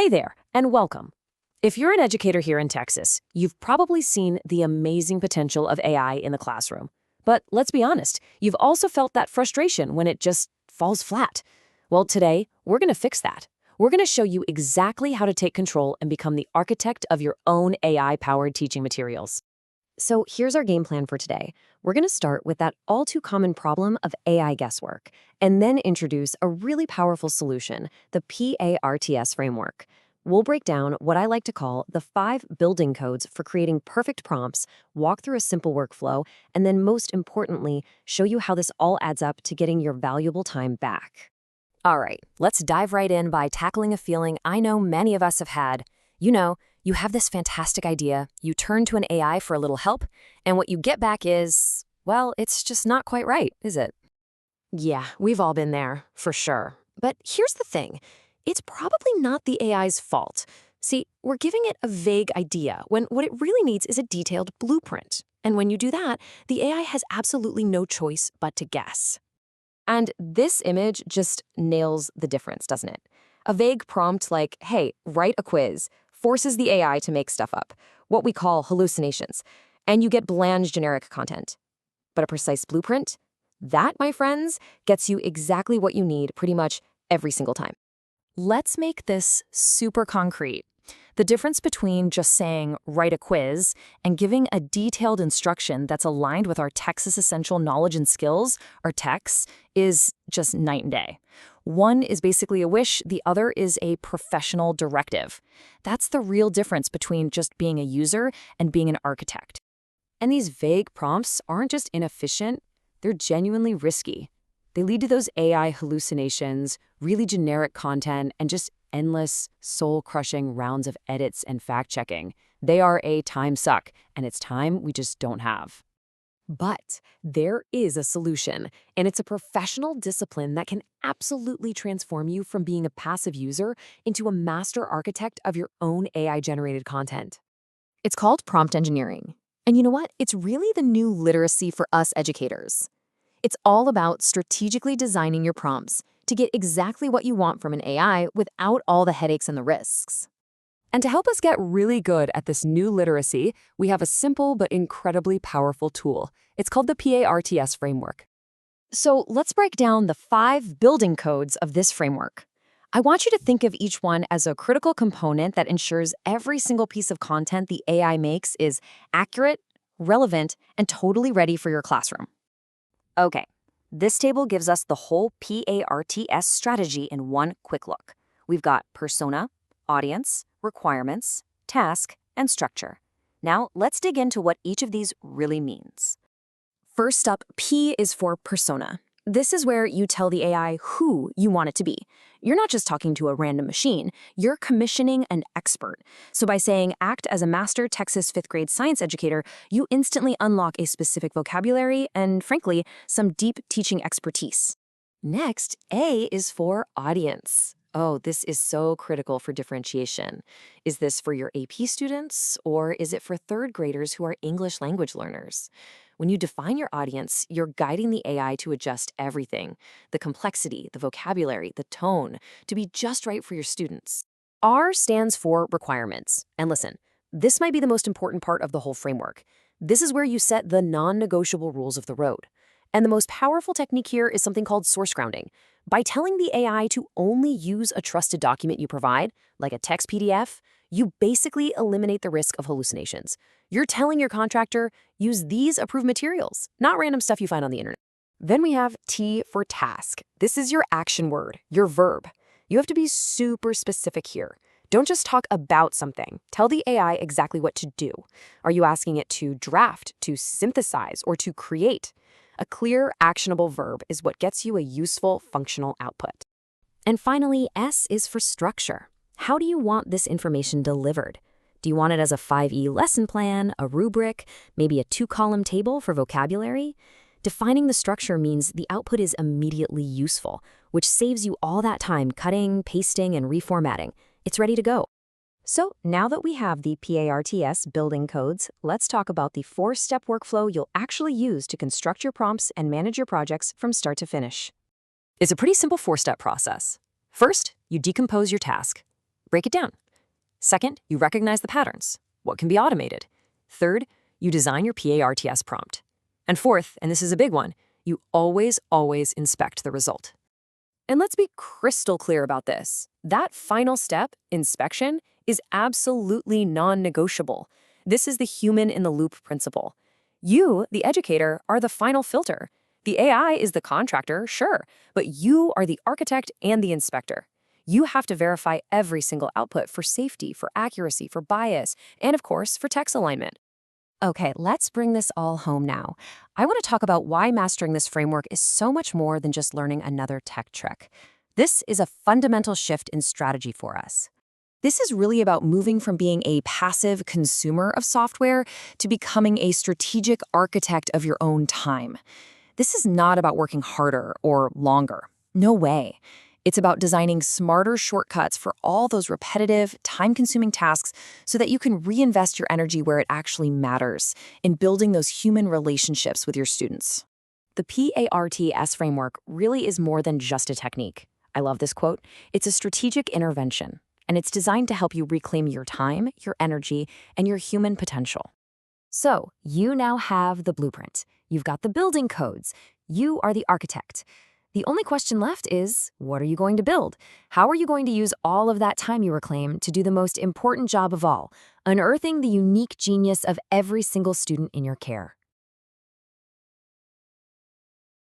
Hey there, and welcome. If you're an educator here in Texas, you've probably seen the amazing potential of AI in the classroom. But let's be honest, you've also felt that frustration when it just falls flat. Well, today, we're going to fix that. We're going to show you exactly how to take control and become the architect of your own AI-powered teaching materials. So here's our game plan for today. We're going to start with that all-too-common problem of AI guesswork, and then introduce a really powerful solution, the P.A.R.T.S framework. We'll break down what I like to call the 5 building codes for creating perfect prompts, walk through a simple workflow, and then most importantly, show you how this all adds up to getting your valuable time back. All right, let's dive right in by tackling a feeling I know many of us have had. You have this fantastic idea, you turn to an AI for a little help, and what you get back is, well, it's just not quite right, is it? Yeah, we've all been there, for sure. But here's the thing. It's probably not the AI's fault. See, we're giving it a vague idea when what it really needs is a detailed blueprint. And when you do that, the AI has absolutely no choice but to guess. And this image just nails the difference, doesn't it? A vague prompt like, hey, write a quiz, forces the AI to make stuff up, what we call hallucinations, and you get bland generic content. But a precise blueprint? That, my friends, gets you exactly what you need pretty much every single time. Let's make this super concrete. The difference between just saying, write a quiz, and giving a detailed instruction that's aligned with our Texas Essential Knowledge and Skills, or TEKS, is just night and day. One is basically a wish, the other is a professional directive. That's the real difference between just being a user and being an architect. And these vague prompts aren't just inefficient, they're genuinely risky. They lead to those AI hallucinations, really generic content, and just endless, soul-crushing rounds of edits and fact-checking. They are a time suck, and it's time we just don't have. But there is a solution, and it's a professional discipline that can absolutely transform you from being a passive user into a master architect of your own AI-generated content. It's called prompt engineering. And you know what? It's really the new literacy for us educators. It's all about strategically designing your prompts to get exactly what you want from an AI without all the headaches and the risks. And to help us get really good at this new literacy, we have a simple but incredibly powerful tool. It's called the P.A.R.T.S framework. So let's break down the 5 building codes of this framework. I want you to think of each one as a critical component that ensures every single piece of content the AI makes is accurate, relevant, and totally ready for your classroom. Okay, this table gives us the whole P.A.R.T.S strategy in one quick look. We've got persona, audience, requirements, task, and structure. Now, let's dig into what each of these really means. First up, P is for persona. This is where you tell the AI who you want it to be. You're not just talking to a random machine, you're commissioning an expert. So by saying, act as a master Texas 5th grade science educator, you instantly unlock a specific vocabulary and, frankly, some deep teaching expertise. Next, A is for audience. Oh, this is so critical for differentiation. Is this for your AP students, or is it for 3rd graders who are English language learners? When you define your audience, you're guiding the AI to adjust everything, the complexity, the vocabulary, the tone, to be just right for your students. R stands for requirements. And listen, this might be the most important part of the whole framework. This is where you set the non-negotiable rules of the road. And the most powerful technique here is something called source grounding. By telling the AI to only use a trusted document you provide, like a text PDF, you basically eliminate the risk of hallucinations. You're telling your contractor, use these approved materials, not random stuff you find on the internet. Then we have T for task. This is your action word, your verb. You have to be super specific here. Don't just talk about something. Tell the AI exactly what to do. Are you asking it to draft, to synthesize, or to create? A clear, actionable verb is what gets you a useful, functional output. And finally, S is for structure. How do you want this information delivered? Do you want it as a 5E lesson plan, a rubric, maybe a 2-column table for vocabulary? Defining the structure means the output is immediately useful, which saves you all that time cutting, pasting, and reformatting. It's ready to go. So now that we have the P.A.R.T.S building codes, let's talk about the 4-step workflow you'll actually use to construct your prompts and manage your projects from start to finish. It's a pretty simple 4-step process. First, you decompose your task. break it down. Second, you recognize the patterns. What can be automated? Third, you design your P.A.R.T.S. prompt. And fourth, and this is a big one, you always inspect the result. And let's be crystal clear about this. That final step, inspection, is absolutely non-negotiable. This is the human-in-the-loop principle. You, the educator, are the final filter. The AI is the contractor, sure, but you are the architect and the inspector. You have to verify every single output for safety, for accuracy, for bias, and of course, for text alignment. Okay, let's bring this all home now. I want to talk about why mastering this framework is so much more than just learning another tech trick. This is a fundamental shift in strategy for us. This is really about moving from being a passive consumer of software to becoming a strategic architect of your own time. This is not about working harder or longer. No way. It's about designing smarter shortcuts for all those repetitive, time-consuming tasks so that you can reinvest your energy where it actually matters, in building those human relationships with your students. The P.A.R.T.S. framework really is more than just a technique. I love this quote. It's a strategic intervention, and it's designed to help you reclaim your time, your energy, and your human potential. So, you now have the blueprint. You've got the building codes. You are the architect. The only question left is, what are you going to build? How are you going to use all of that time you reclaim to do the most important job of all, unearthing the unique genius of every single student in your care?